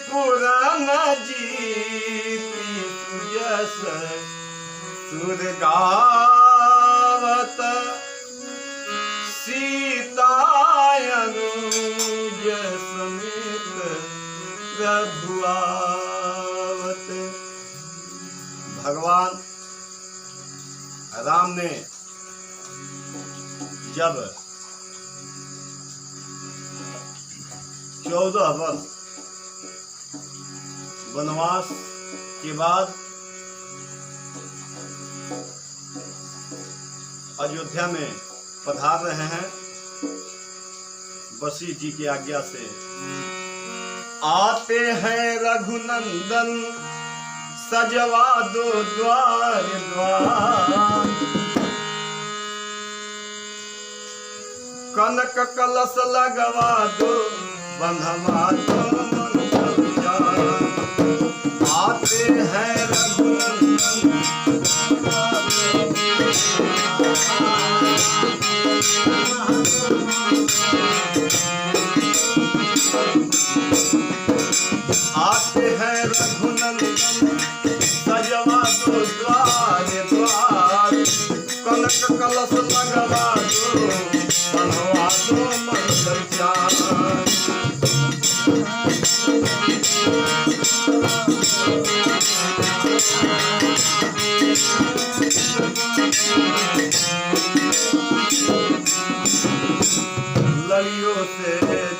पुराण जीती जस सुर गावत सीतायनुज समेत प्रभुआवत। भगवान राम ने जब 14 वर्ष वनवास के बाद अयोध्या में पधार रहे हैं, वशिष्ठ जी की आज्ञा से आते हैं रघुनंदन सजवा दो द्वार द्वार, कनक कलश लगवा दो बंधवा दो आते हैं रघुनंदन आते हैं रघुनंदन सजवा दो द्वार द्वार, कनक कलश लगवा दो बनवा दो मंगल चार। लड़ियों से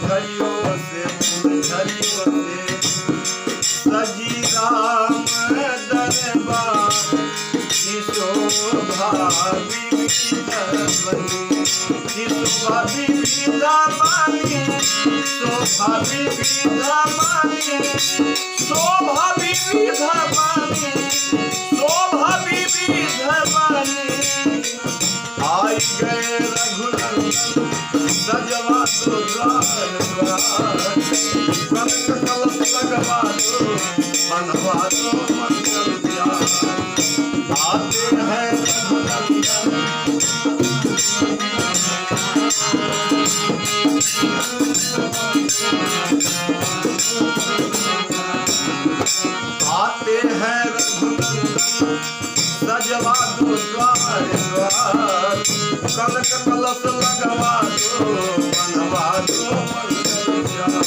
झड़ियों से फुलझड़ियों से सजी राम दरबार, शोभा विविधा बनी शोभा विविधा मानी शोभा विविधा मानी शोभा विविधा मानी शोभा विविधा मानी। आई गए रघुनंदन सजवा दो द्वार द्वार, कनक कलश लगवा दो बनवा दो मंगल चार। आते हैं रघुनंदन आते हैं रघुनंदन सजवा दो द्वार द्वार, कनक कलश लगवा दो बनवा दो मंगल चार।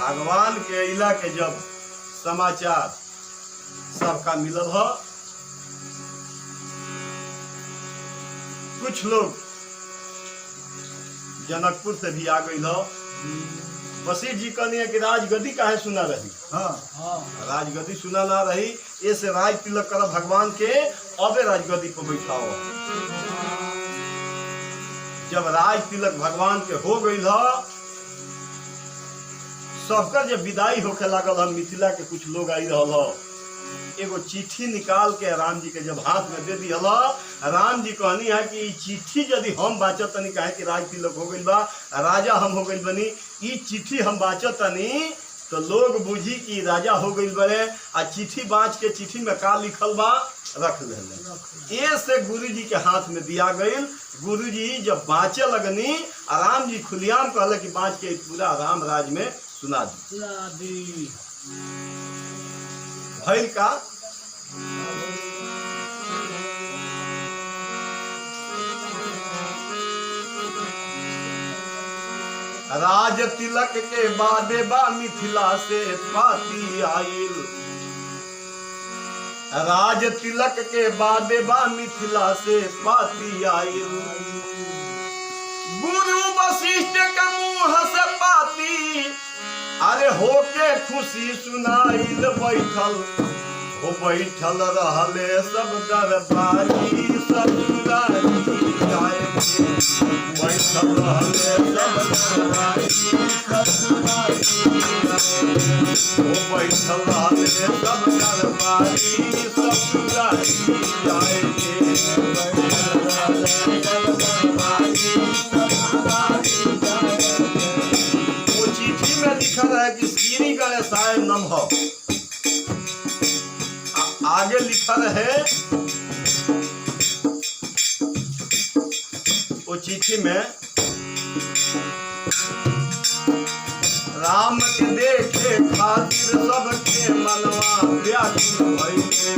भगवान के अइला के जब समाचार सबका मिलल हो, कुछ लोग जनकपुर से भी आ गई हो। वशिष्ठ जी कहनी कि राजगद्दी काहे सुना रही। राजगद्दी सुना ना रही, ऐसे राज तिलक कर भगवान के अबे राजगद्दी पर बैठाओ। जब राज तिलक भगवान के हो गई हो, सबका जब विदाई होके लागल हम मिथिला के कुछ लोग आई रहल हो, एगो चिट्ठी निकाल के राम जी के जब हाथ में दे दिया, राम जी कहनी है कि चिट्ठी यदि हम बाचत तनी काहे कि राज तिलक हो गई बा, राजा हम हो गई बनी, ई चिट्ठी हम बाचत तनी तो लोग बुझी कि राजा हो गई बड़े, आ चिट्ठी बाँच के चिट्ठी में का लिखल बा रख ले। ये से गुरु जी के हाथ में दिया गई। गुरु जी जब बाँचे लगनी, राम जी खुलियाम कहले कि बाँच के पूरा राम राज में सुना दी। भैल का राज तिलक के बादे बा मिथिला से पाती आइल, राज तिलक के बादे बा मिथिला से पाती आइल, गुरु वशिष्ठ के मुंह से पाती अरे होके खुशी सुनाइल बैठल हो बैठल रहले सब दरबारी ससुरारी जाए बैठल रहले सब दरबारी ससुरारी हो बैठल रहले सब दरबारी ससुरारी जाए बैठल रहले सब दरबारी ससुरारी जाए। वो चिट्ठी में लिखा है कि श्री गणेशाय नमः। आगे लिखा रहे वो चिट्ठी में, राम के देखे खातिर सबके मनवा व्याकुल भइले।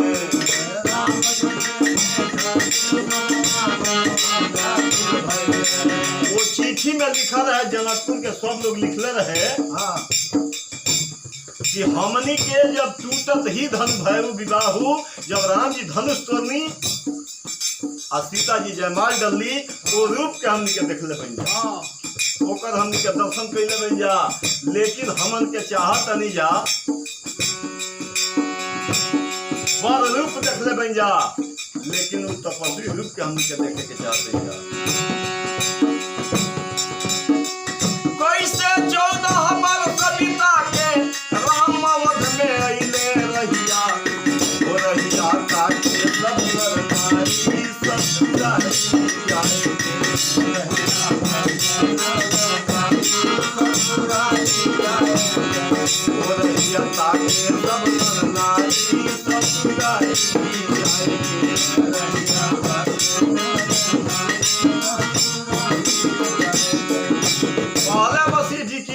वो चिट्ठी में लिखा रहे, जनकपुर के सब लोग लिखले रहे कि हमनी के जब टूटत ही धन भैरव विवाहु, जब राम जी धनुष तोड़नी आ सीता जी जयमाल डलली, वो रूप के हमनी के देखले बन जा, ओकर हमनी के दर्शन कैले बन जा। लेकिन हमन के चाहत नहीं जा, बड़ रूप देखले बन जा, लेकिन उस तपस्वी रूप के हमनी के देखे के चाहते जा। कैसे 14 वर्ष बीता के राम वध में अइले रहिया, हो रहिया काटे सब नर नारी ससुरारी जाए। हो रहिया काटे सब नर नारी ससुरारी जाए।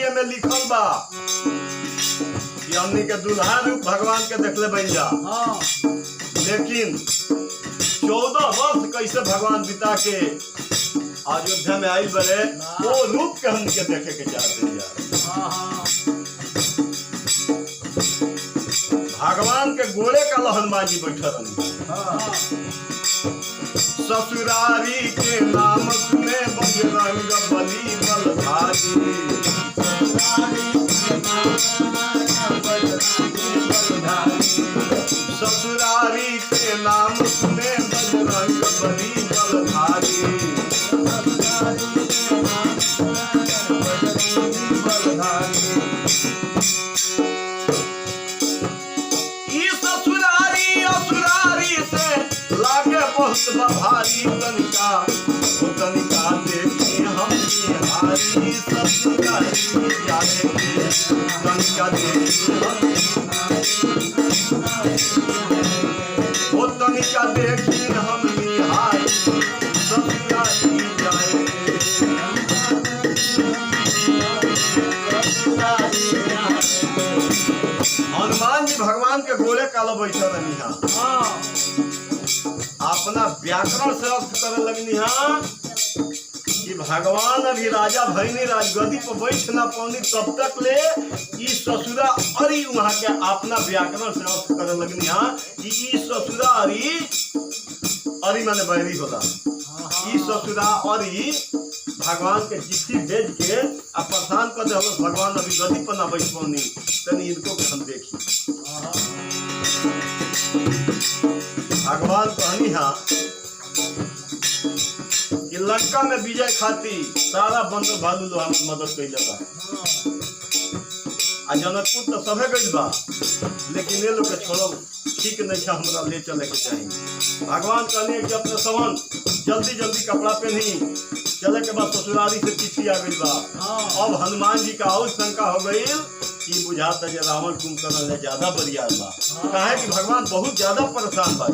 में लिखल बा कि हमनी के दुल्हा रूप भगवान के देखले बन जा। लेकिन 14 वर्ष कैसे भगवान बिता के अयोध्या में आइल बड़े, वो रूप के हमनी के देखे के चाहते जा। भगवान के गोले का हनुमान जी बैठे रही, ससुरारी के नाम सुने बजरंग बली बलधारी। ससुरारी के नाम सुने बजरंग बली बलधारी। ससुरारी असुरारी से लागे बहुत भारी, तनिका तनिका देखी हम बिहारी ससुरारी जाएंगे। तनिका देखी वो तनिका देखी हम बिहारी ससुरारी जाएंगे। हनुमान जी भगवान के गोले काला बैठा रही, अपना व्याकरण से अर्थ करे लगनी कि भगवान अभी राजा भैनी राजगद्दी पर बैठ ना पौनी, तब तक ले ई ससुरा अरी वहां के अपना व्याकरण से अर्थ करे लगनी कि ई ससुरा अरी माने बैरी होला। ई ससुरा अरी भगवान के चिट्ठी भेज के आ परेशान कर दे, भगवान अभी गद्दी पर ना बैठ पौनी, तनी इनको हम देखी। भगवान कहनी कि लंका में विजय खातिर सारा बंदर भालू लोग हम मदद कैले बा, आ जनकपुर तो सभे गइल बा, लेकिन ये लोग के छोड़ो ठीक नहीं है, हमरा ले चले के चाहिए। भगवान कहनी कि अपने सवन जल्दी जल्दी कपड़ा पहनी, चले के बाद ससुरारी से चिट्ठी आ गई बा। अब हनुमान जी का और शंका हो गई कि बुझाता है रावण कुंभकर्ण ने ज्यादा बरियार बा, कहा कि भगवान बहुत ज्यादा परेशान बा।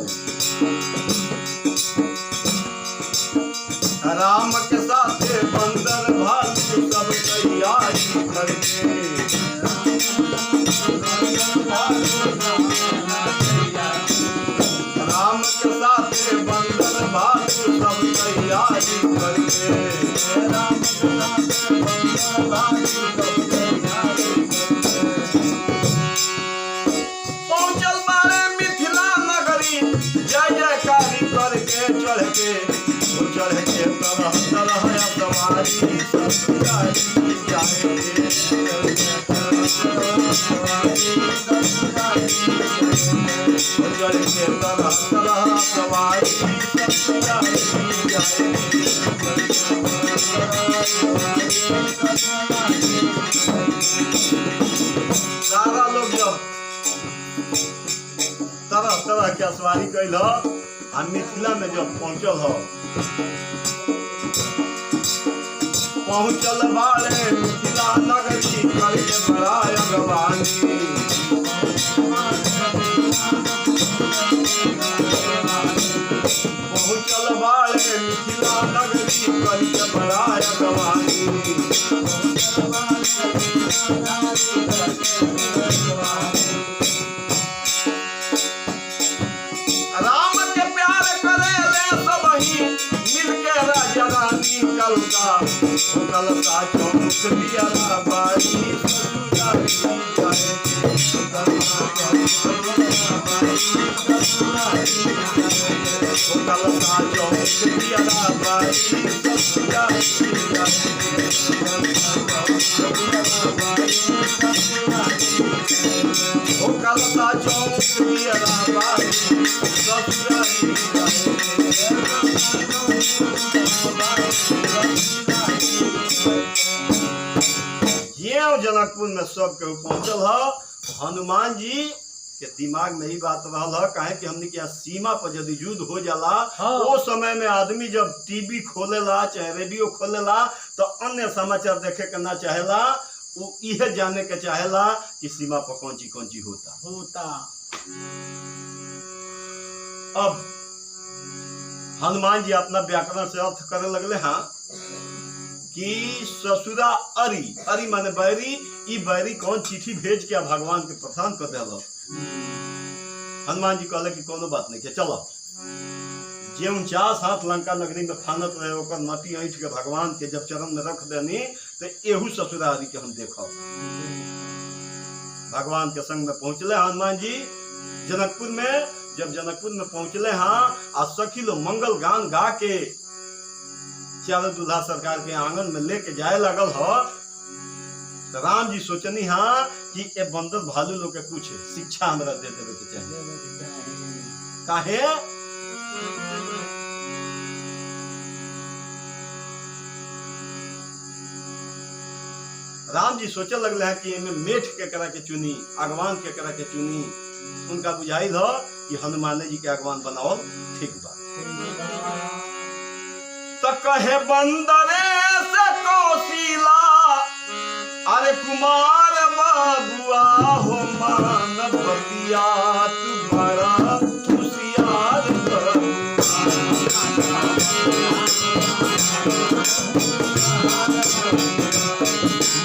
राम के साथ बंदर भालू सब तैयारी करके, राम के साथ बंदर भालू सब तैयारी करके। पहुंचल बारे मिथिला नगरी, जय जयकारी करके चढ़ के तरह तरह सवारी ससुरारी जाएंगे। चढ़ के तरह तरह सवारी ससुरारी जाएंगे। सारा लोग जब तरह तरह के सवारी कैल आ मिथिला में जब पहुंचल हो, पहुंचल बाड़े मिथिला नगरी करके बड़ा अगवानी। कलता चौमुख दिया बाई ससुरारी जाए कलता चौमुख दिया बाई ससुरारी कलता चौमुख दिया बाई ससुरारी जनकपुर में सब के पहुंचल है। हनुमान जी के दिमाग में ही बात रहा है काहे कि हमने क्या सीमा पर यदि युद्ध हो जाला वो समय में आदमी जब टीवी खोलेला चाहे रेडियो खोलेला तो अन्य समाचार देखे के ना चाहेला, वो यह जाने के चाहेला कि सीमा पर कौन ची होता। अब हनुमान जी अपना व्याकरण से अर्थ करे लगले हाँ कि ससुरा अरी माने बैरी, ई बैरी कौन चिट्ठी भेज के भगवान के प्रधान कर दिया। हनुमान जी कहले कि कोनो बात नहीं है, चलो जे 49 हाथ लंका नगरी में फानत रहे ओकर मटी ऐठ के भगवान के जब चरण में रख देनी तो एहू ससुरारी के हम देखो। भगवान के संग में पहुंचले हनुमान जी जनकपुर में। जब जनकपुर में पहुंचले हाँ आ सखी लोग मंगल गान गा के चारों दूल्हा सरकार के आंगन में लेके जाए लगल हो तो राम जी सोचनी हाँ कि ए बंदर भालू लोग के कुछ शिक्षा हमरा दे देवे के चाहिए। काहे राम जी सोचे लगले हैं कि इनमें मेठ के करा के चुनी, अगवान के करा के चुनी। उनका बुझाइल हो कि हनुमान जी के अगवान बनाओ ठीक बा। तो कहे बंदरे से कौशिला अरे कुमार बाबुआ हो मानवतिया तुम्हारा होशियार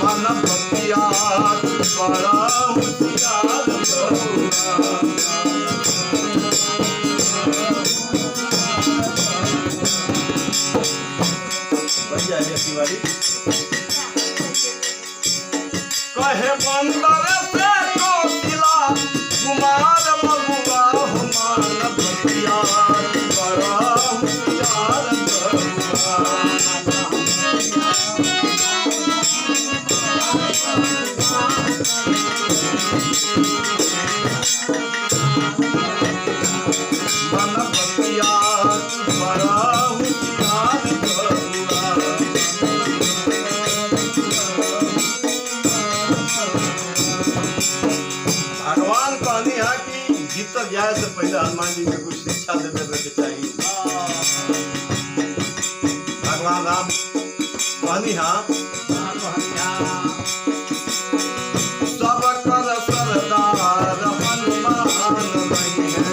मानवतिया तुम्हारा होशियार कहे बंदर से कौशिला कुमार बबुआ हो मानवतिया बड़ा होशियार मानवतिया बड़ा होशियार भीतर जाए से पहले हनुमान जी को कुछ शिक्षा दे देवे के चाहिए। भगवान राम कहनी हाँ सब कर सरदार हनुमान नहीं है,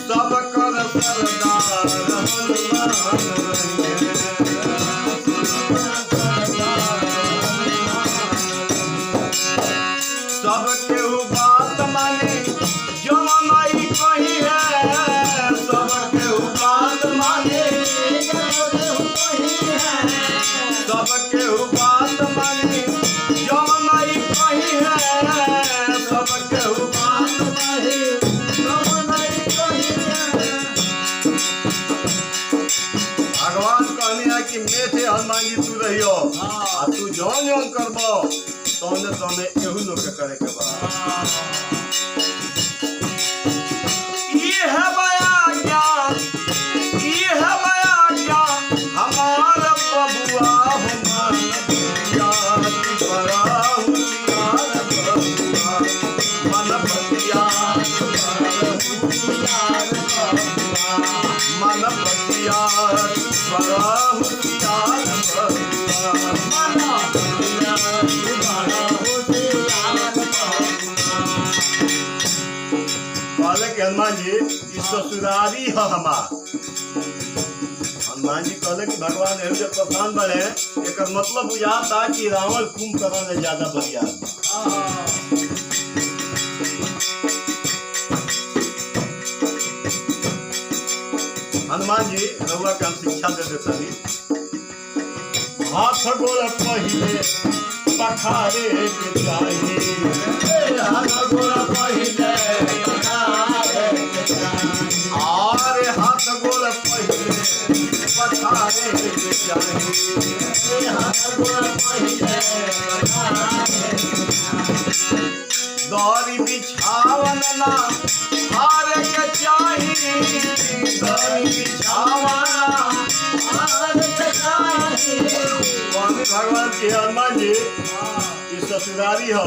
सब कर सरदार हनुमान नहीं है। सब केहू बात माने जो माई कही है, सब केहू बात माने सब केहू बात माने जो माई कही है, सब केहू बात माने जो माई कही है। भगवान कहनी है कि मेथे हनुमान जी तू रहियो आ तू जौन जौन करबो तौने एहू लोग के करे के बा। ये है बया ज्ञान हमार बबुआ हो मानवतिया बड़ा होशियार बबुआ मानवतिया मानवतिया बड़ा होशियार हनुमान जी ससुरारी है हमार। हनुमान जी कहले कि भगवान एहू जब प्रधान बने एक मतलब बुझाता कि रावण कुंभकर्ण से ज्यादा बढ़िया। रउआ के हम शिक्षा दे देता नहीं। हाथ गोड़ पहिले पखारे के चाहिए, हाथ गोड़ पहिले पखारे के चाहिए, और हाथ गोड़ पहिले पखारे के चाहिए, हाथ गोड़ पहिले पखारे के चाहिए, दौरी बिछावन ना हार के चाहिए, दौरी बिछावन हार के चाहिए। स्वामी भगवान के हनुमान जी ई ससुरारी हो,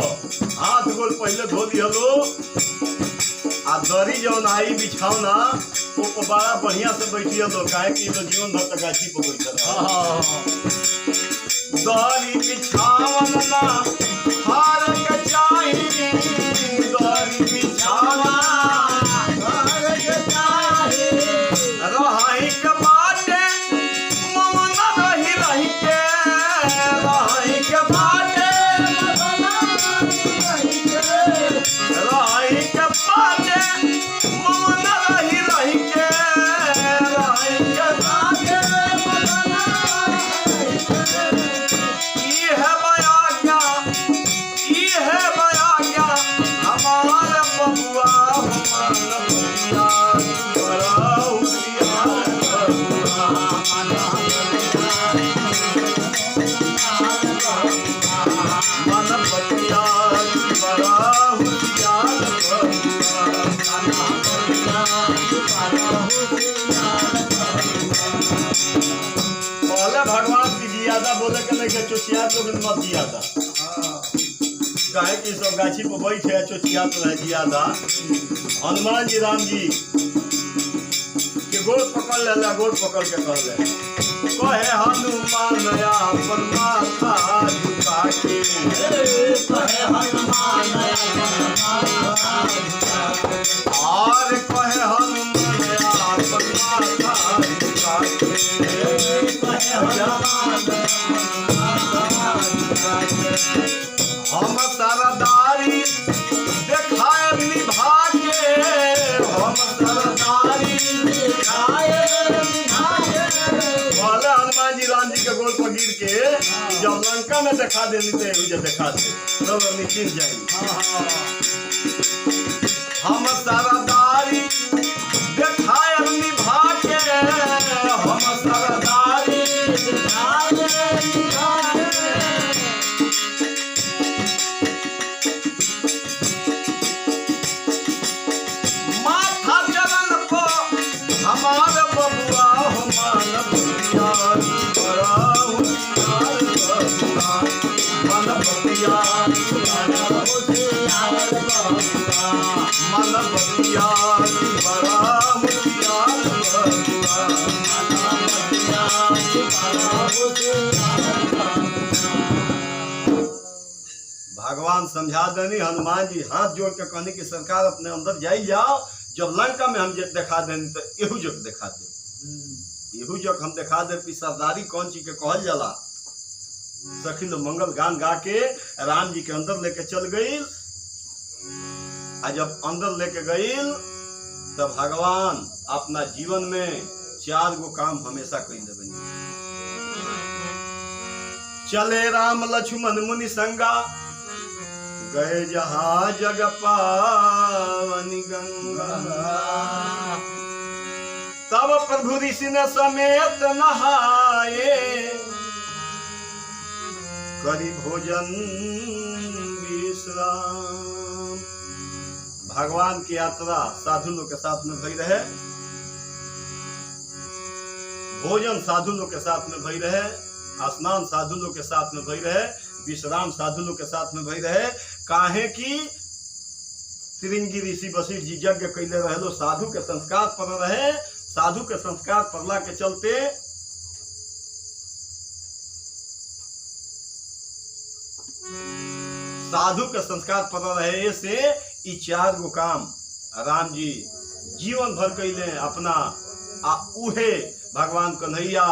हाथ गोड़ पहले धो दिहलो आ दरी जौन आई बिछावना वो बड़ा बढ़िया से बैठिए लो, काहे कि तो जीवन भर तक गाछी पर बैठल दरी बिछावन ना हार के चाहिए, दरी बिछावना हार के चाहिए, रही के बाटे मौन रही रही के, रही के बाटे रही के बाटे मौन रही रही के, रही के बाटे ई है बयाज्ञा, ई है बयाज्ञा हमार बबुआ हमार बबुआ बड़ा होशियार बबुआ, मन बतिया बड़ा होशियार पहले भगवान की जियादा बोले के नहीं के चुचिया तो मत जियादा, काहे कि सब गाछी पर बैठे चुचिया तो रहे जियादा। हनुमान जी राम जी के गोड़ पकड़ ले, गोड़ पकड़ के कहले कहे हनुमान अपन माथा झुका के, कहे हनुमान और कहे हनुमान अपन माथा झुका के, हम सरदारी देखाए निभा के, हम सरदारी बोले हनुमान जी राम जी के गोल पर गिर के जब लंका में दिखा देनी तो मुझे दिखा दे तब निश्चिंत जाएंगे। हम सरदारी देखाए निभा के, हम सरदारी माथा चरण को हमारे बबुआ हमार बबुआ बड़ा होशियार बबुआ, मन बतिया मन बतिया बड़ा होशियार बबुआ। भगवान समझा देनी, हनुमान जी हाथ जोड़ के कहने की सरकार अपने अंदर जाई जाओ, जब लंका में हम दिखा देनी तो एहू जग दिखा दे, एहू जग हम दिखा दे कि सरदारी कौन चीज के कहल जाला। सखी लोग मंगल गान गा के राम जी के अंदर लेके चल गई, आ जब अंदर लेके गई तब भगवान अपना जीवन में 4 गो काम हमेशा कैले बनी। चले राम लक्ष्मण मुनि संगा, गए जहाँ जग पावनी गंगा, तब प्रभु ऋषि ने समेत नहाए, करी भोजन विश्राम। भगवान की यात्रा साधु लोग के साथ में भई रहे, भोजन साधु लोग के साथ में भई रहे, स्नान साधु लोग के साथ में भई रहे, विश्राम साधु लोग के साथ में भई रहे। काहे कि श्रृंगी ऋषि वशिष्ठ जी यज्ञ कैले रहे लो, साधु के संस्कार पर रहे, साधु के संस्कार पड़ला के चलते साधु के संस्कार पर रहे से ई 4 गो काम राम जी जीवन भर कैले अपना। आ उहे भगवान कन्हैया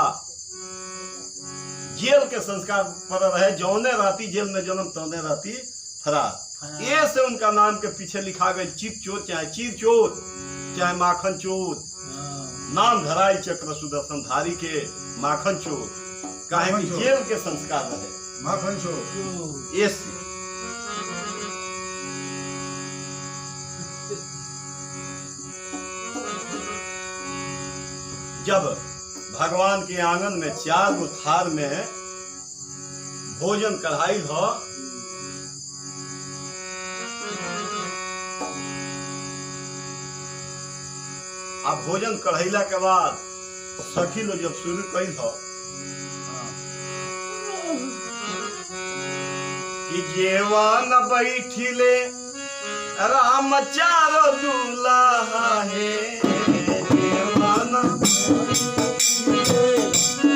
जेल के संस्कार पर रहे, जौने राती जेल में जन्म तौने राती फरार। ये से उनका नाम के पीछे लिखा गया चिप चोर चाहे चीर चोर चाहे माखन चोर। नाम धराई चक्र सुदर्शन धारी के माखन चोर, काहे कि जेल के संस्कार रहे माखन चोर। ये जब भगवान के आंगन में 4 गो थार में भोजन कढ़ाई हो, आ भोजन कढ़ैला के बाद सखी लोग जब शुरू कई हो कि जेवन बैठिले राम 4 दूल्हा है, जेवन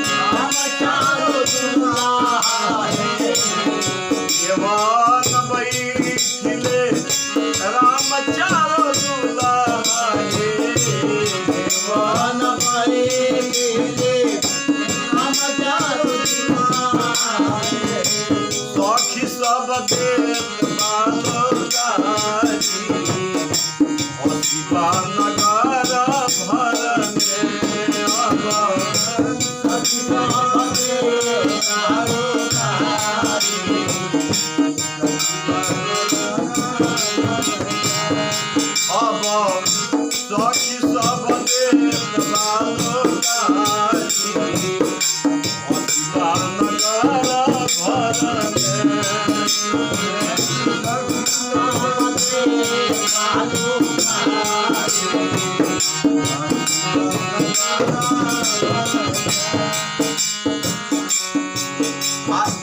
राम 4 दूल्हा है, जेवन बैठिले राम 4 दूल्हा है, वन बैठिले राम 4 दूल्हा है, सखी सब देत बालोगारी, हसीबा नगर भर में अब सखी सब देत बालोगारी, अब सखी सब देत बालोगारी, हसीबा नगर भर में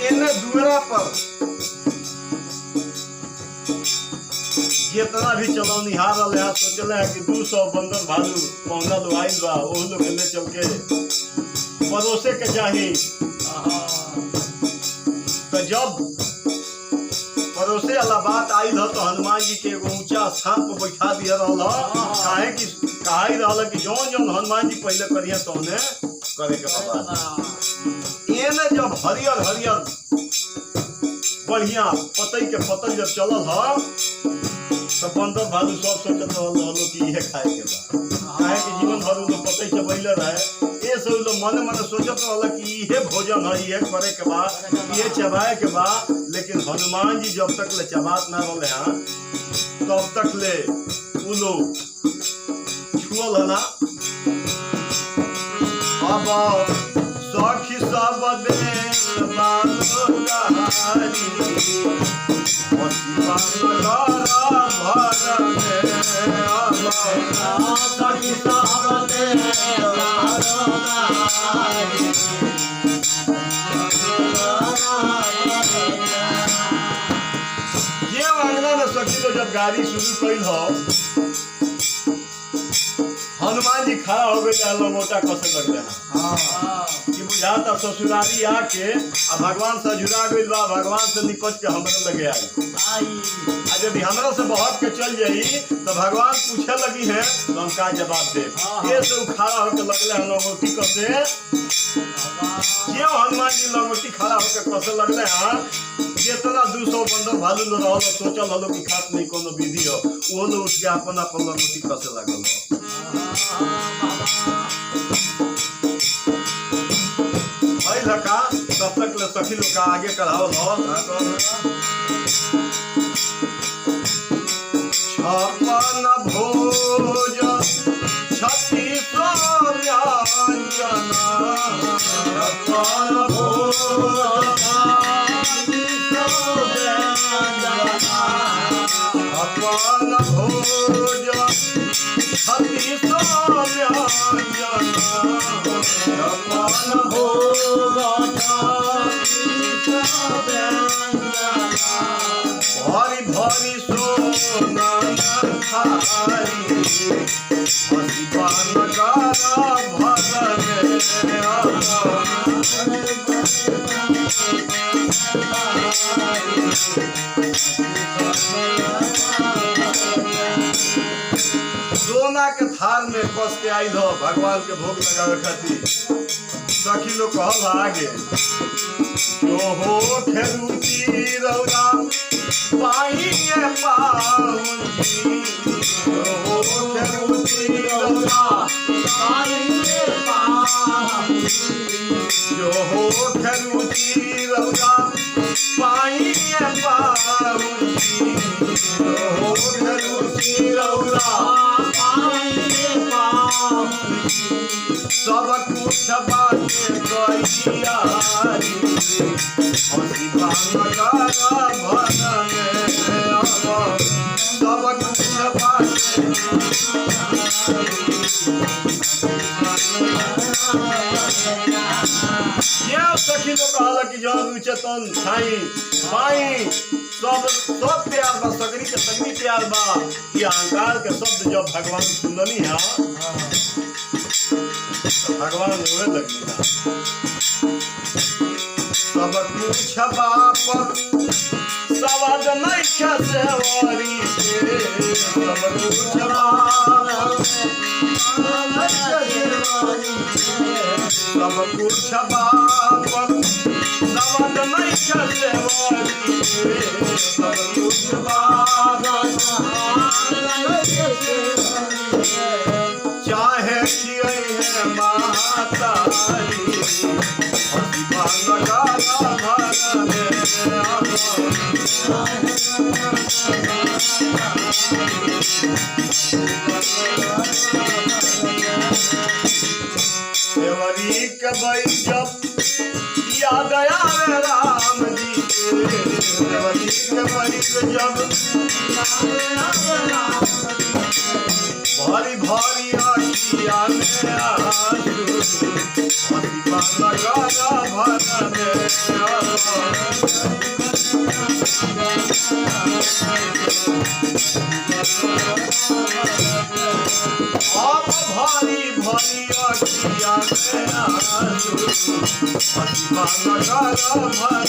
एने दुअरा पर जितना भी चलौनिहार रहे हैं सोचले है कि 200 बंदर भालू पौना लोग आइल बा, वो लोग के ले चल के परोसे के चाही। तो जब परोसे वाला बात आइल हो तो हनुमान जी के एगो ऊंचा स्थान पर बैठा दिया रहल, काहे कि कहाई रहल कि जौन जौन हनुमान जी पहले करिए तो उन्हें करे के बाबा। एने जब हरियर हरियर बढ़िया पतई के पतल जब चलल ह तो बंदर भालू सब सोचत रहल कि इहे खाए के बा, काहे कि जीवन भर लोग पतई चबैले रहे, ये सब लोग मने मने सोचत रहल कि इहे भोजन है, इहे करे के बा, इहे चबाए के बा। लेकिन हनुमान जी जब तक ले चबात ना रहले हैं तब तक ले उ लोग छुअल है ना। अब सखी सब देत बालोगारी, हसीबा नगर भर में अब सखी सब देत बालोगारी, ये अंगना में सखी लोग जब गाड़ी शुरू कइल हो, हनुमान जी खड़ा हो गए लंगोटा कसे लगले कि बुझाता ससुरारी आके आ भगवान से जुड़ा गइल बा, भगवान से निपट के हमरे लगे आई। आ यदि हमरा से बहक के चल जाई तो भगवान पूछे लगी है तो हम का जवाब दे। ये से खड़ा होके लगले लंगोटी कसे, क्यों हनुमान जी लंगोटी खड़ा होके कसे लगले हैं। जितना 200 बंदर भालू लोग रहल सोचल हलो कि खात नहीं कोनो विधि हो, वो लोग उठ के अपन अपन लंगोटी कसे लगल हो। लका तब तक ले सखी लोग का आगे कराओ हो। 56 भोज 36 व्यंजन, 56 भोज 56 भोज 36 व्यंजन, 56 भोज भरी भरी सोना थारी, हसीबा नगर भर में सोना के थार में कस के आई हो भगवान के भोग लगावे खातिर। सखी लोग कहल आगे जो हो खेलूची रौरा पाइए पाऊंगी, जो हो खेलूची रौरा पाइए सब कुछ बाटे ये सखी लोग कहला कि जहाँ रुचे तन खाई पाई सब प्यार बा सगरी के सगरी प्यार बा। ये अहंकार के शब्द जब भगवान सुननी है तो भगवान रोए लगनी है। सब कुछ बाप सवाद नहीं खसेवारी के सब कुछ बाप सब कुछ बाप सवाद नहीं खसेवारी के सब कुछ बाप चाहे खिए है माता लगा भर देवरी के बई जब याद आवे राम जी के देवरी के बई जब भारी भारी आखिया में आंसू लगा भर अब भारी भारी अखिया में आंसू लगा भर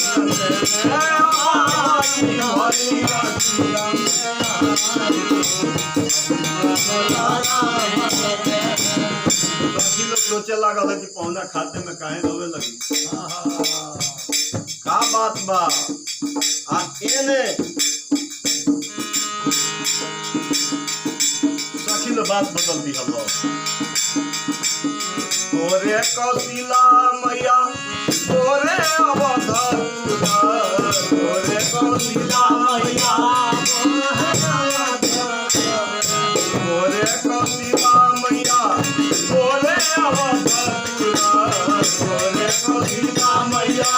भारी भारी अखिया में सोचे लागल है कि पौना खाते में काहे रोवे लगी का बात बा आ एने सखी लो बात बदल दी हलो तोरे कौशिला मैया तोरे अवधूता तोरे कौशिला मैया तोरे कौशिला मैया तोरे अवधूता तोरे कौशिला मैया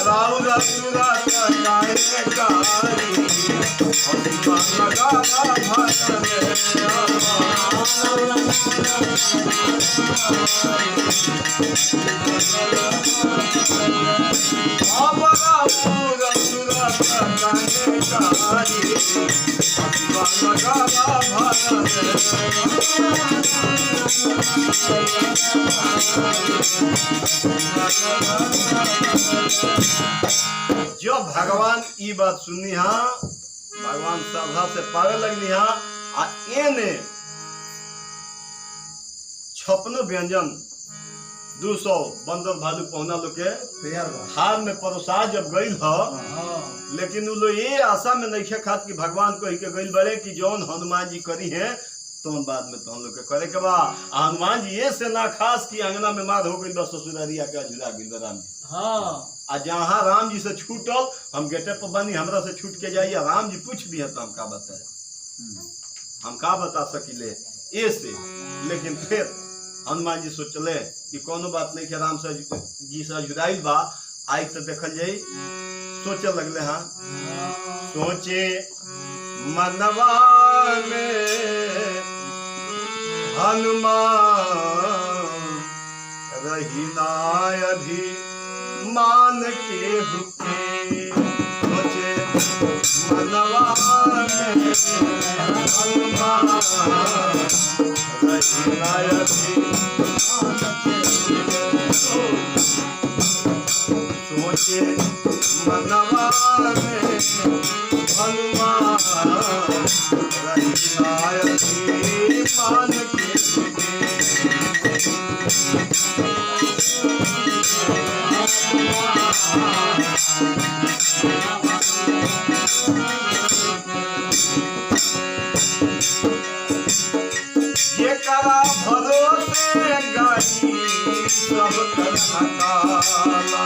राउर सूरत काहे कारी लगा जब भगवान ई बात सुननी हा भगवान श्रद्धा से पावे लगनी हा आ एने 56 व्यंजन 200 बंदर भालू पहुना लोग के हार में परोसा जब गई ह लेकिन उ लोग ये आशा में नहीं खात कि भगवान को के गई बड़े कि जौन हनुमान जी करी है तो बाद में तो हम लोग के करे के बा हनुमान जी ये से ना खास कि अंगना में मार हो गई बस ससुरारिया के झुला गई राम जी आ जहाँ राम जी से छूटल हम गेटे पर बनी हमरा से छूट के जाइए राम जी पूछ भी है तो हम का बताए हम का बता सकिले ए से लेकिन फिर हनुमान जी सोचले कि कोनो बात नहीं कि राम से जी से जुड़ाइल बा आई तो देखल जाई सोचे लगले हाँ सोचे मनवा में हनुमान रही ना अभी मान के हुके सोचे मनवा में हनुमान रही ना अभी सोचे मनवा में हनुमान रही ना अभी मान के ये करा भरोसे गाई सब कर हकाला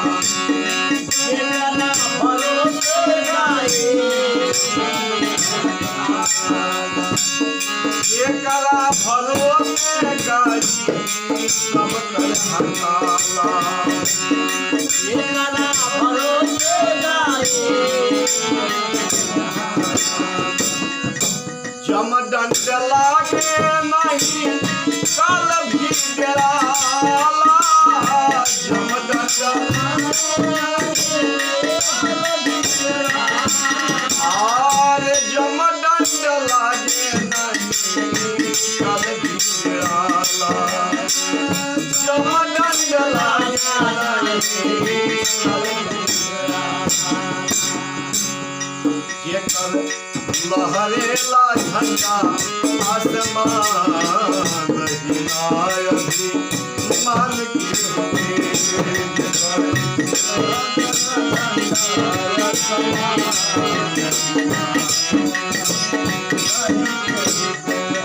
ये करा भरोसे गाई ये करा भरोसे गाई सब कर हकाला ये जेकर लहरेला झंडा आसमान हिलाय भी मान के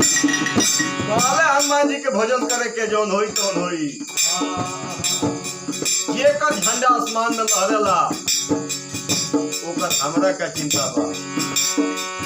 बोले हनुमान जी के भजन करे के जौन होई तौन होई जेकर झंडा आसमान में लहरेला ओकर हमरा का चिंता बा।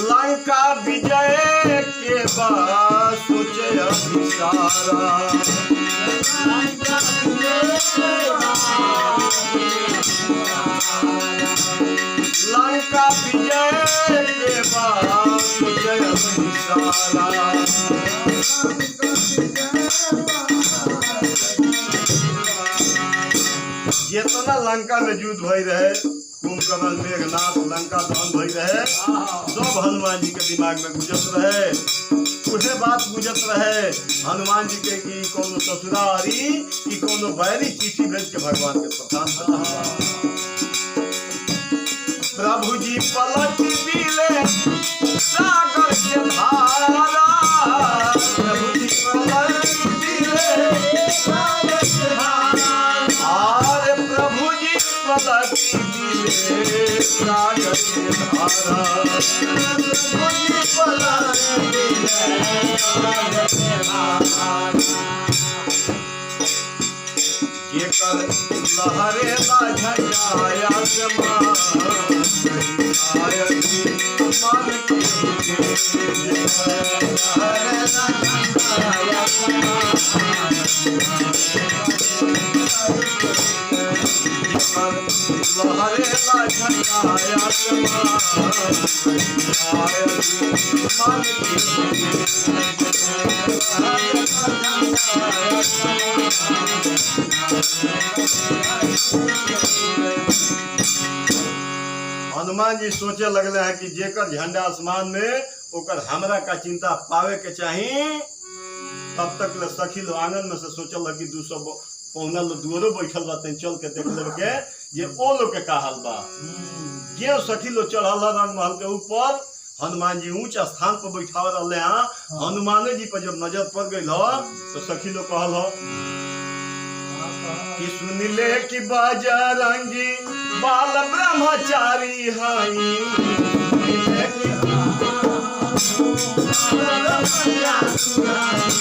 लंका विजय के बाद सोचे अभिसारा लंका विजय के बाद सोचे अभिसारा जितना लंका में युद्ध भई रहे कुंभकर्ण मेघनाथ लंका दहन भई रहे सब हनुमान जी के दिमाग में गुजरत रहे। उहे बात गुजरत रहे हनुमान जी के कि कोनो ससुरारी कि कोनो बैरी चिट्ठी भेज के भगवान के प्रधान प्रभु जी पलट दिले सागर के धारा प्रभु जी पलट दिले सागर के धारा आरे प्रभु जी पलट दिले सागर के धारा प्रभु जी पलट दिले सागर के धारा जेकर लहरेला झंडा आसमान मान के लहरेला झंडा हनुमान जी सोचे लगले हैं कि जेकर झंडा आसमान में ओकर हमरा का चिंता पावे के चाहिए। तब तक ले सखी लो आंगन में से सोचे लगी 200 पौना लो दुआरो बैठल बा चल के देख ले के ये ओ लोग के का हाल बा। ये सखी लो चढ़ल रंग महल के ऊपर हनुमान जी ऊंच स्थान पर बैठाव रहे हैं। हनुमान जी पर जब नजर पड़ गई तो सखी लोग कहल कि सुनिले कि बजरंगी बाल ब्रह्मचारी हई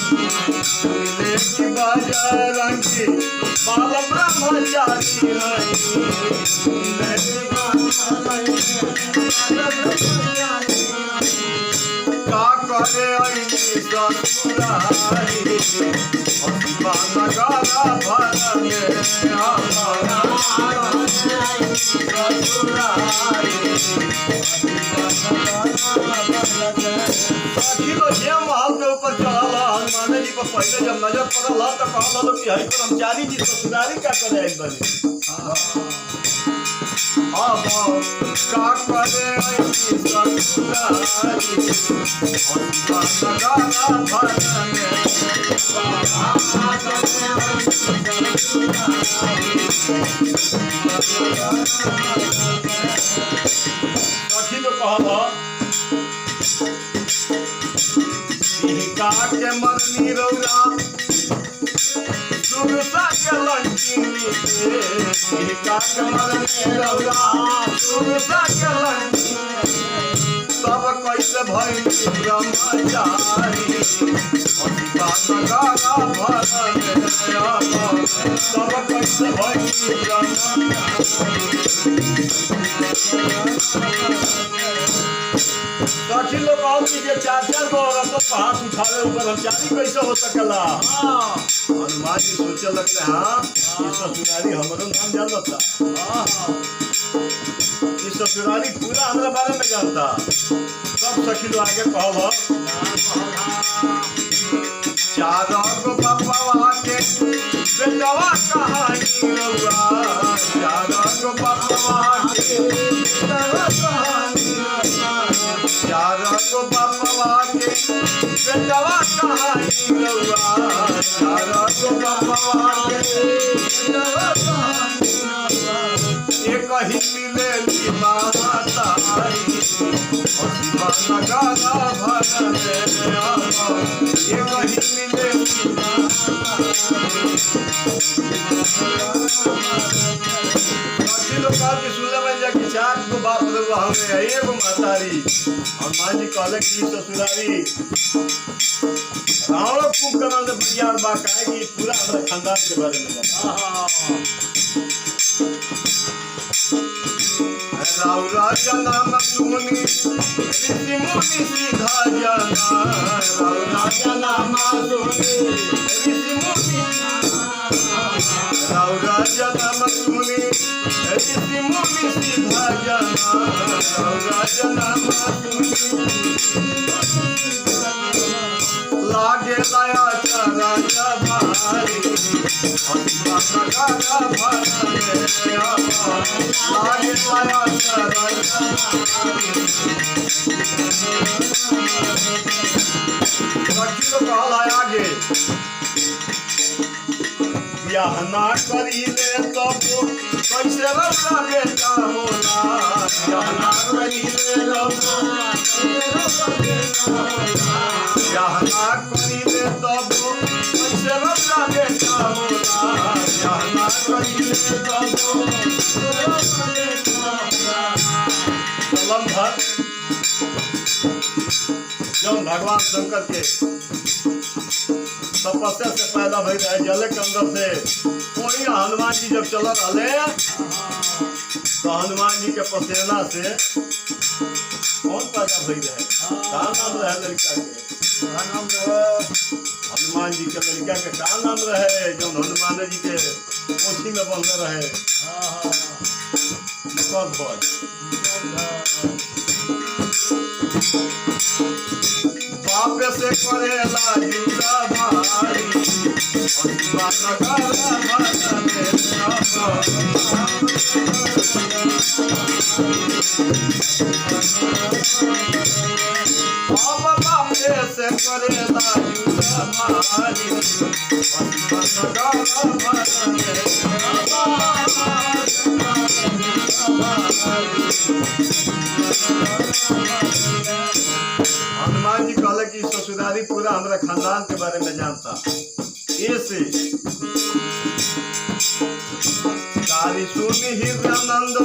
सुनिले कि बजरंगी बाल ब्रह्मचारी का करे महल के ऊपर चढ़ल हनुमान जी पर पहले जब नजर पड़ल तो कहल कि है कर्मचारी जी ससुरारी का करे बनी अब का करे सखी तो कहल का के मरनी रौरा सुरसा के लंकिनी का के मरनी रौरा सुरसा के लंकिनी सब कैसे भई ब्रह्मचारी अतिपा नगारा भरन सब कैसे भई सखी लोग औरती के 4-4 गो औरत तो हाथ उठावे ऊपर ब्रह्मचारी कैसे हो सकेला। हनुमान जी सोचे लगले हाँ ये ससुरारी हमरो नाम जानता, ये ससुरारी पूरा हमरा बारे में जानता। सब सखी लोग आगे कहब 4 गो बाबा के बेटवा कहानी रउआ 4 गो बाबा के बेटवा कहानी 4 गो बाबा के बेटवा कहानी रउआ 4 गो बाबा के बेटवा कहानी एक ही मिलेली मातारी असीमा नगारा भरन एक ही मिलेली लोग सुनले में जाके 4 गो बाप रउआ हमें एगो मातारी। हनुमान जी कहले कि ससुरारी रावण कुंभकर्ण से बरियार बा काहे कि पूरा हमरा खानदान के बारे में जाना। राउरा जनम सुनी ऋषि मुनि सीधा जना राउरा जनम सुनी ऋषि मुनि राउरा जनम सुनी ऋषि मुनि सीधा जना राउरा जनम सुनी लागे लाया चरा भारी अतिपा नगारा भरन लागे लाया चरा सखी लोग कहला आगे बियाह ना करीले तब कैसे रउआ बेटा होला बियाह ना करीले बियाह ना करीले तब कैसे रउआ बेटा होला बियाह ना करीले तब कलम जब भगवान शंकर के तपस्या से पैदा भई रहे जल के अंदर से कोई हनुमान जी जब चल रहे तो हनुमान जी के पसेना से कौन पैदा भई रहे का नाम रहे लड़का के हनुमान जी के लड़का के का नाम रहे जब हनुमान जी के कोठी में बंद रहे मुकद्दर बाप से करेला युद्ध भारी अतिपा नगारा भरन बाप से करेला युद्ध भारी अतिपा नगारा भरन हनुमान जी कहले कि ससुरारी पूरा हमरा खानदान के बारे में जानता। ऐसे गारी सुनी हृदयानंद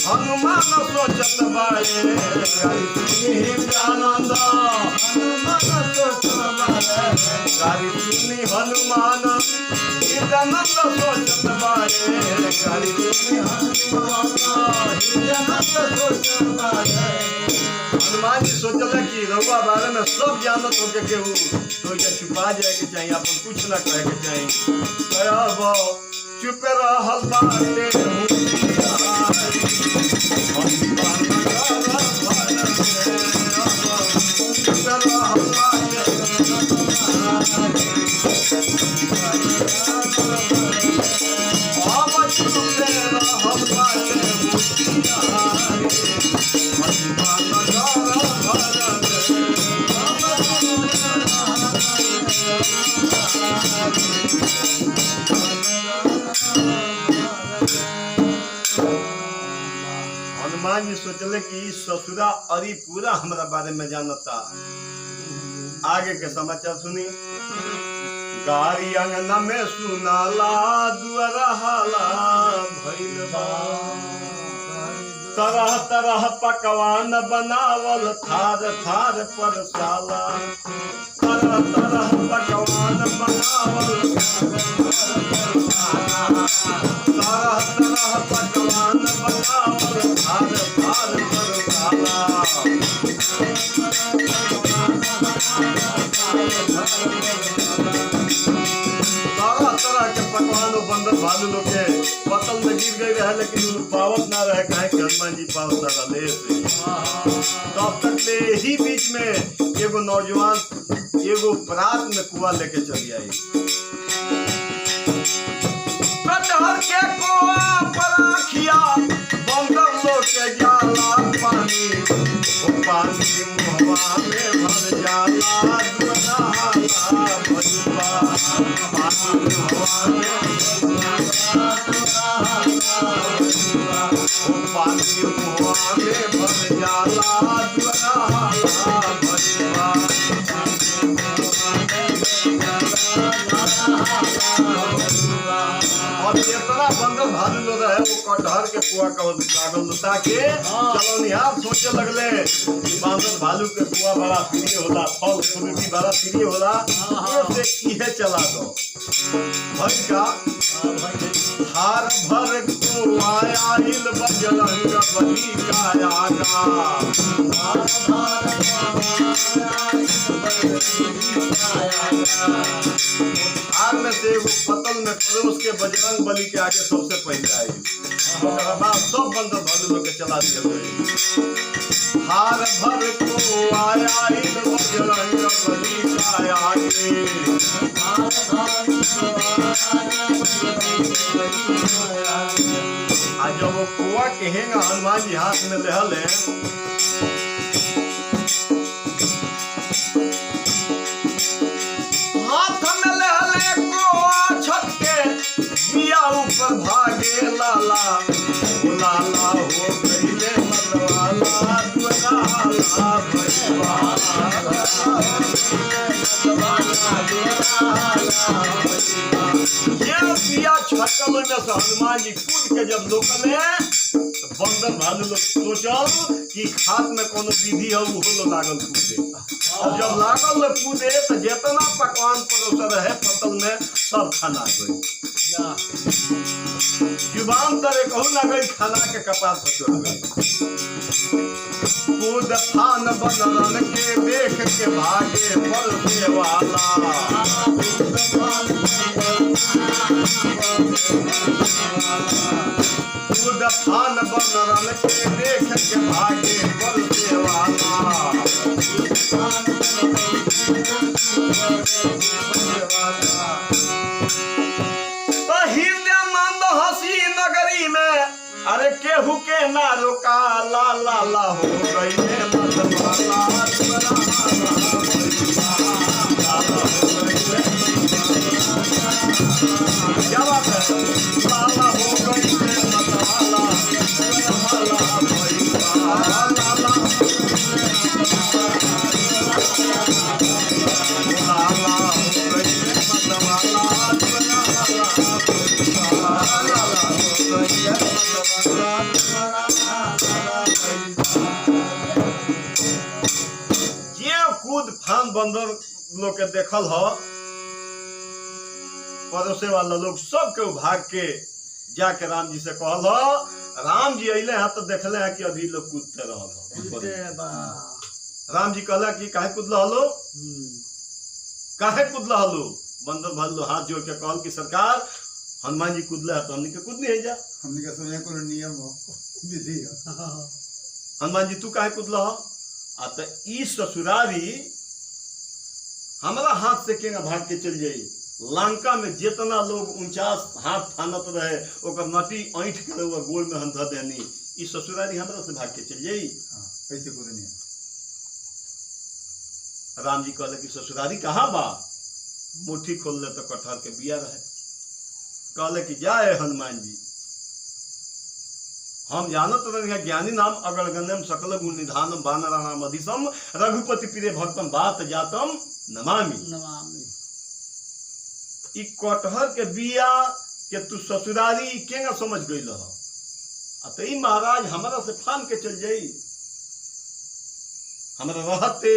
हनुमान सोचत बारे गारी सुनी हृदयानंद हनुमान सोचत बारे गारी सुनी हनुमान हृदयानंद सोचत बारे गारी सुनी हनुमान हृदयानंद सोचत बारे। हनुमान जी सोचल कि रउआ बारे में सब जानत होके केहू तो ये छुपा जाए के चाहिए अपन कुछ ना कहे के चाहिए कहब चुप रहल बाटे हनुमान जी सोचले कि ससुरा अरी पूरा हमरा बारे में जानता। आगे के समाचार सुनी। गारी अंगना में सुनाला दुआरा हाला भइल बा तरह तरह पकवान बनावल थार थार पर साला तरह तरह पकवान बनावल तरह तरह पकवान बनावल थार थार पर साला तरह तरह के पकवान बंदर भालू लोग के पतल में गिर गई रहे लेकिन पावत ना रहे कहे कि हनुमान जी पावत ना रहे तब तक ले ही बीच में एगो नौजवान एगो परात में कुआ लेके चली आई कटहर के कुआ पर आखिया बंदर लोग के जाला पानी वो पानी मुहवा में भर जाला दुनाला भजुआ पानी मुहवा में पानी मुहवा में भर जाला दुनाला भजुआ और जितना बंदर भालू लोग है वो कटहर के कुआ का लागल ताकि चलो निहार सोचे लगले कि बंदर भालू के कुआ बड़ा प्रिय होला फल फ्रूटी बड़ा प्रिय होला से इहे चला दो भाई का हार भर कुआ आइल बजरंग बली का आगा हार में से एगो पतल में परोस के बजरंग बली के आगे सबसे पहले आई सब बंदर भालू लोग के चला दिए हार भर को आया बजरंग बली का आगे आज जब वो कुआ कहेगा हनुमान जी हाथ में लहल है ऊपर भागे लाला लाला हो गईले मतवाला दुलाला ये पिया छटल में से हनुमान जी कूद के जब लोकले तो बंदर भालू लोग सोचल कि खात में कोनो विधि है वो लो लागल कूदे और जब लागल कूदे तो जितना पकवान परोसा रहे पतल में सब खाना गई जुबान तरे कहू ना गई खाना के कपार पर चढ़ गई कूद फान बनरन के देख के भागे पलटे वाला कूद फान बनरन के देख के भागे पलटे वाला अरे केहू के ना रोका ला ला ला हो गई मतवाला क्या बात है लाला हो गई मतवाला कूद फान बंदर लोग के देखल हो पड़ोसे वाला लोग सब के भाग के जाके राम जी से कहल हो राम जी अले हैं तो देखले हैं कि अभी लोग कूदते रहल राम जी कहला कि काहे कूदला हलो काहे कूदला हलो बंदर भालू हाथ जोड़ के कहल कि सरकार हनुमान जी कूदले है तो हमने के कूद नहीं जा हमने के सोने को नियम हो विधि हनुमान जी तू काहे कूदला हो आ तो ई ससुरारी हमारा हाथ से केना भाग के चल जाई लंका में जितना लोग 49 हाथ फानत रहे ओकर नटी ऐंठ के गोल में हम धऽ देनी ई ससुरारी हमरा से भाग के चल जाई कैसे को नहीं राम जी कहले कि ससुरारी कहाँ बा मुट्ठी खोल ले तो कटहर के बिया रहे कहले कि जाए हनुमान जी हम जानत रहे ज्ञानी नाम अगणगण्यम सकल गुण निधानम वानराणाम अधिसम रघुपति प्रिय भक्तम बात जातम नमामि ई कटहर के बिया के तू ससुरारी केना समझ गइल ह तो ई महाराज हमारा से फान के चल जाई, हमारा रहते।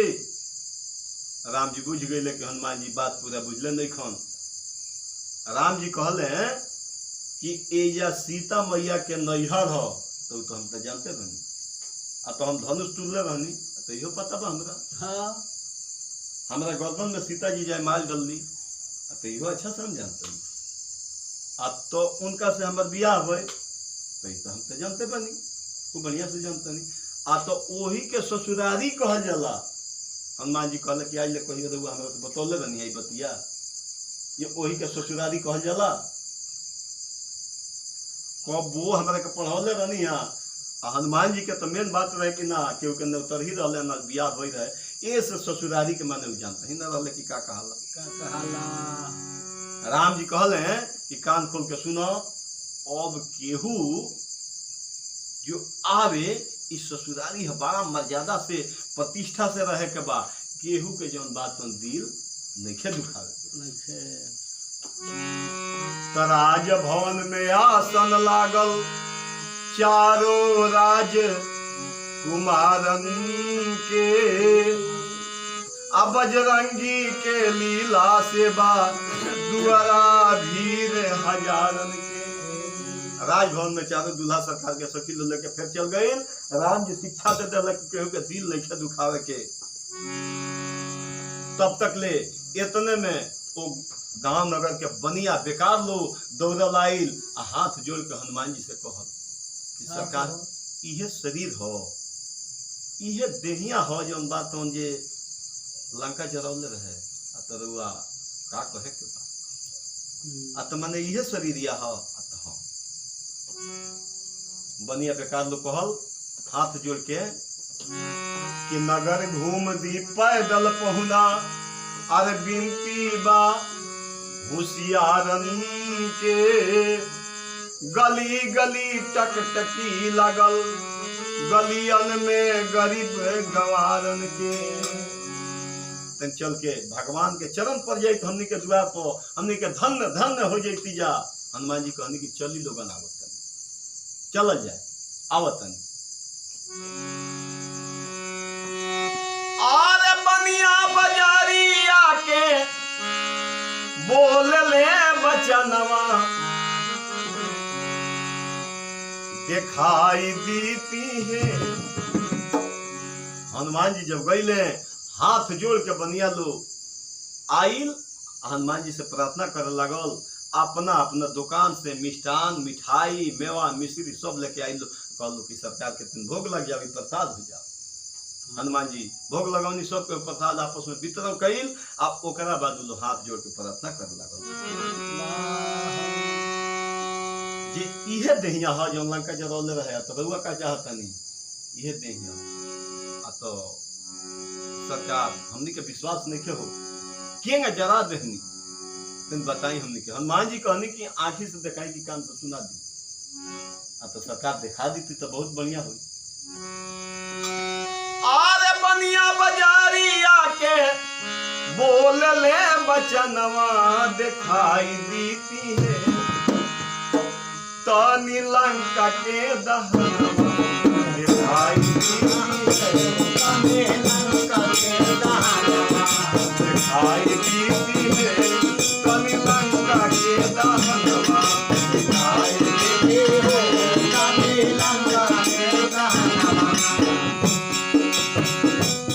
राम जी बुझ गए कि हनुमान जी बात पूरा बुझले नहीं खन। राम जी कहले कि एजा सीता मैया के नैहर हो, तो हम तो जानते रहनी, आ तो हम धनुष तुल्ले रहनी, तो इहो पता बा हमरा। हाँ हमरा गर्दन में सीता जी जाए माल डलनी, तो इहो अच्छा से हम जानते हैं। अब तो उनका से हमार बियाह हुए, तो हम तो जानते बनी, खूब बढ़िया से जानते नहीं। आ तो वही के ससुरारी कहल जाला। हनुमान जी कहले कि आज ले कहियो रहुआ हमरा तो बतौले रहनी है बतिया, ये वही के ससुरारी कहल जाला। कब वो हमरा के पढ़ौले रहनी है। हनुमान जी के तो मेन बात रहे कि ना केहू के उतर ही रहे, ना बियाह हो रहे, ये से ससुरारी के माने जानते ही ना रहे कि का कहाला। राम जी कहले कि कान खोल के सुनो, अब केहू जो आवे इस ससुरारी है बड़ा मर्यादा से प्रतिष्ठा से रहे के बा, केहू के जौन बात दिल नहीं दुखावे के। राज भवन में आसन लागल, चारों राज कुमारन के, अब बजरंगी के लीला से बा दुआरा भीड़ हजारन के। राजभवन में चारों दूल्हा सरकार के सखी लोग लेके फिर चल गए। राम जी शिक्षा दे दिलक केहू के दिल नहीं दुखावे के। तब तक ले इतने में वो गांव नगर के बनिया बेकार लोग दौड़ल आइल, हाथ जोड़ के हनुमान जी से कहल कि सरकार इहे शरीर हो, इहे देहिया हो जौन बात जे लंका जरौले रहे, तो रुआ का कहे के बा, तो माने इहे शरीर या हो। बनिया बेकार लोग कहल हाथ जोड़ के कि नगर घूम दी पैदल पहुना, अरे बिनती बा होशियारन के, गली गली टकटकी लगल, गलियन में गरीब गवारन के। तन चल के भगवान के चरण पर जाए तो हमनी के दुआ पर हमनी के धन्य धन्य हो जाती जा। हनुमान जी कहनी कि चली लोगन आवतन, चल जाए आवतन। और बनिया बाजारी आके बोल ले बचनवा, दिखाई दीती है। हनुमान जी जब गईले हाथ जोड़ के बनिया लोग आइल, हनुमान जी से प्रार्थना करे लगल, अपना अपना दुकान से मिष्ठान मिठाई मेवा मिश्री सब लेके आई। कहलो कि सरकार के दिन भोग लग जाए, प्रसाद हो जाओ। हनुमान जी भोग लगौनी, सबके प्रसाद आपस में वितरण कइल। अब ओकरा बाद लोग हाथ जोड़ के प्रार्थना करे लगल जे इहे देहिया हो जो लंका जरौले रहे, तो रउआ का चाहतनी इहे देहिया। तो सरकार हमनी के विश्वास नहीं हो केंगा जरा देहनी, तुम बताई हमनी के। हनुमान जी कहनी कि आंखी से दिखाई कि कान से सुना दी, तो सरकार दिखा दी तो बहुत बढ़िया हुई। अरे बनिया बाजारी आके बोल ले बचनवा, दिखाई दीती है तनी लंका के दहनवा, दिखाई दीती है तनी लंका के दहनवा, दिखाई दीती है तनी लंका के दहनवा, दिखाई दीती है तनी लंका के दहनवा।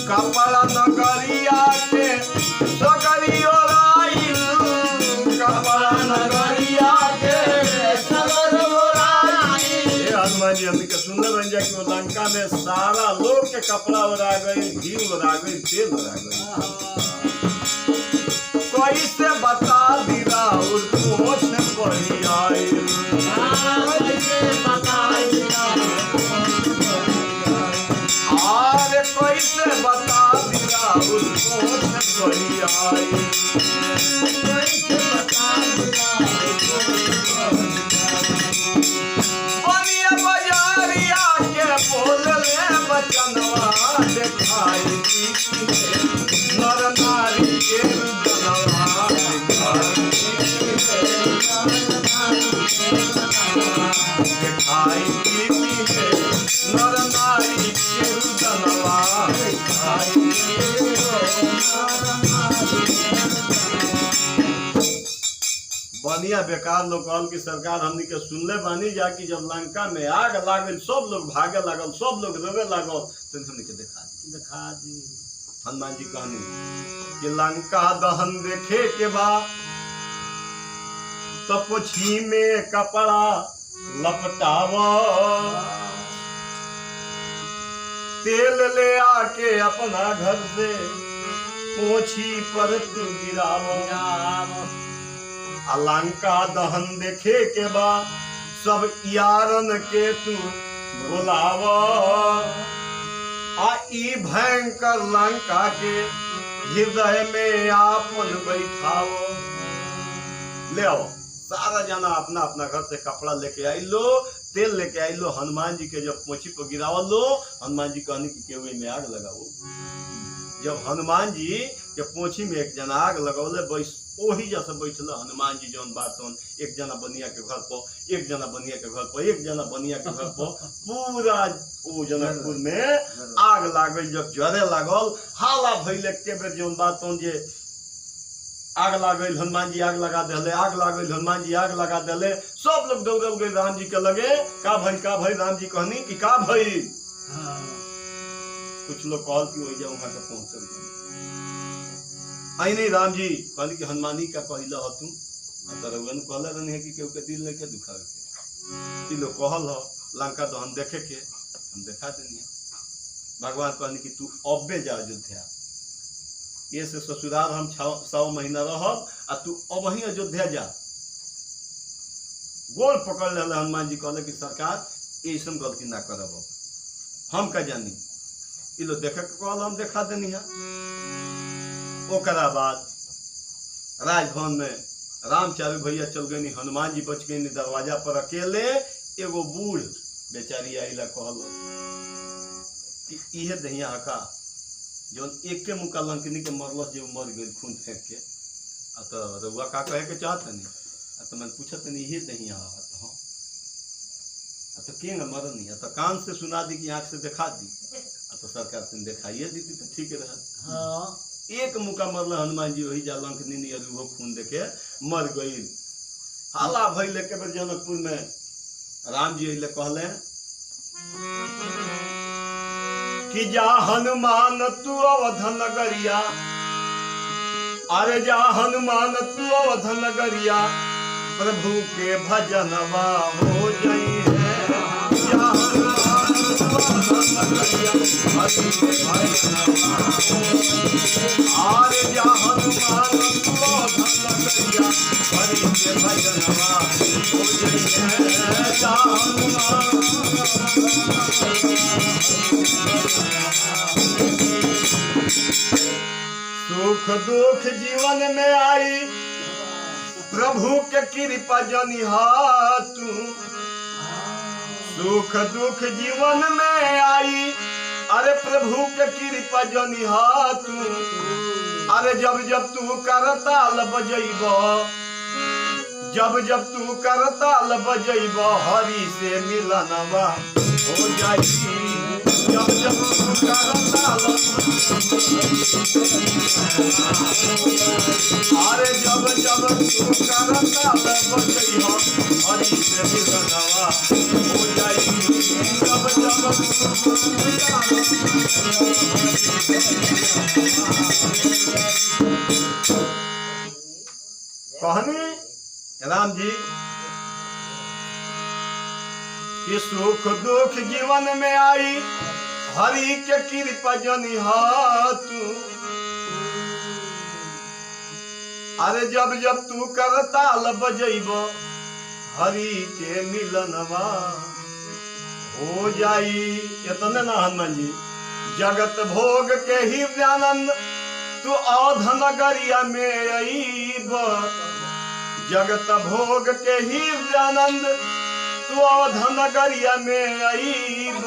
कपड़ा नगरिया के सगरियो राइल, कपड़ा नगरिया के सगरियो राइल। हनुमान जी हमनी के सुनले बन जा कि वो लंका में सारा लोग के कपड़ा उड़ा गई, घी उड़ा गई, तेल उड़ा गई। कोई से बता दी राउर पोछ पड़ी आइल, कैसे बता दी आरे कैसे बता दिया उसको पड़ी आई, कैसे बता दिया बनिया बाजारिया के बोल ले बचनवा, दिखाई दीती है नर नारी के बनवा, दिखाई दीती है दिखाई दीती कहानियां बेकार लोग कहल कि सरकार हमनी के सुनले बानी जा कि जब लंका में आग लागल सब लोग भागे लागल सब लोग रोवे लागल तो हमनी के दिखा दी हनुमान जी कहनी कि लंका दहन देखे के बाद तो पोछी में कपड़ा लपटावा तेल ले आके अपना घर से पोछी पर तू गिरावा लंका दहन देखे के बाद सब यारन के तू बुलावा आ ई भयंकर लंका के हृदय में आपन बैठाओ ले आओ सारा जना अपना अपना घर से कपड़ा लेके आई लो तेल लेके आई लो हनुमान जी के जब पोछी पर गिरावा लो हनुमान जी कहनी कि केवे में आग लगाओ जब हनुमान जी के पोछी में एक जना आग लगौले बैस ओही जैसे बैठल हनुमान जी जौन बात एक जना बनिया के घर पर एक जना बनिया के घर पर एक जना बनिया के घर पर पूरा ओ जनकपुर में आग लागल जब जरे लागल हाला भइले के बेर जौन बात जे आग लागल हनुमान जी आग लगा दिले आग लागल हनुमान जी आग लगा दिले सब लोग दौड़ल गए राम जी के लगे का भाई राम जी कहनी कि का भाई कुछ लोग कहल कि वही जा वहां तक पहुंचल आई नहीं राम जी कहली कि हनुमानी का कहला हो तुम तरवन कहले रहने कि केहू के दिल लेके दुखावे के ई लोग कहल हो लंका तो हम देखे के हम देखा देनी भगवान कहनी कि तू अबे जा अयोध्या ये से ससुराल हम 100 महीना रहब आ तू अब ही अयोध्या जा गोल पकड़ ले हनुमान जी कहले कि सरकार ऐसा गलती ना करब हम का जानी ई लोग देखे के कहल हम देखा देनी है ओकरा बाद राजभवन में रामचारू भैया चल गई हनुमान जी बच गई दरवाजा पर अकेले एगो बूढ़ बेचारी आइला कहल कि इहे दहिया हका जो एक के मुका लंकनी के मरल जो मर गई खून फेंक के तो रउआ का कहे के चाहत नहीं तो मैं पूछत नहीं इहे दहिया हाँ तो के मर नहीं तो कान से सुना दी कि आँख से दिखा दी तो सरकार तुम दिखाइए दी तो ठीक रहा एक मुका मरल हनुमान जी वही जा लंकनी वो खून देखे मर गई हाला भइले के बेर जनकपुर में राम जी अइले कहले कि जा हनुमान तू अवध नगरिया अरे जा हनुमान तू अवध नगरिया प्रभु के भजनवा हो जई है जा हनुमान तू अवध नगरिया हरि के भजनवा अरे जा हनुमान तू अवध नगरिया हरि के भजनवा हो जई है जा हनुमान सुख दुख जीवन में आई प्रभु के कृपा जनिहा तू सुख दुख जीवन में आई अरे प्रभु के कृपा जनिहा तू अरे जब जब तू करताल बजैब जब तू करताल बजैब हरि से मिलनवा हो जाई जब तू करताल अरे जब तू करताल बजैब हरि से मिलनवा हो जाई जब कहनी राम जी कि सुख दुख जीवन में आई हरि के कृपा जनिहा तू अरे जब तू करताल बजैब हरि के मिलनवा हो जाई इतने ना हनुमान जी जगत भोग के ही आनंद तू अवध नगरिया में अईब जगत भोग के ही आनंद तू अवध नगरिया में अईब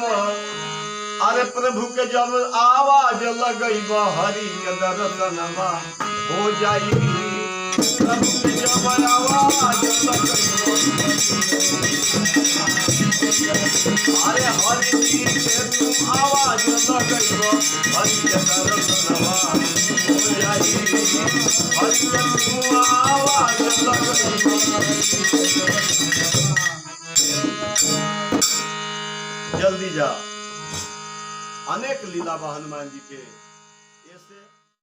अरे प्रभु के जब आवाज लगैब हरि के दर्शनवा हो जाई प्रभु के जब आवाज लगैब अरे हरि के तू आवाज लगैब हरि के दर्शनवा हो जाई हरि के तू आवाज लगैब जल्दी जा। अनेक लीला बा हनुमान जी के।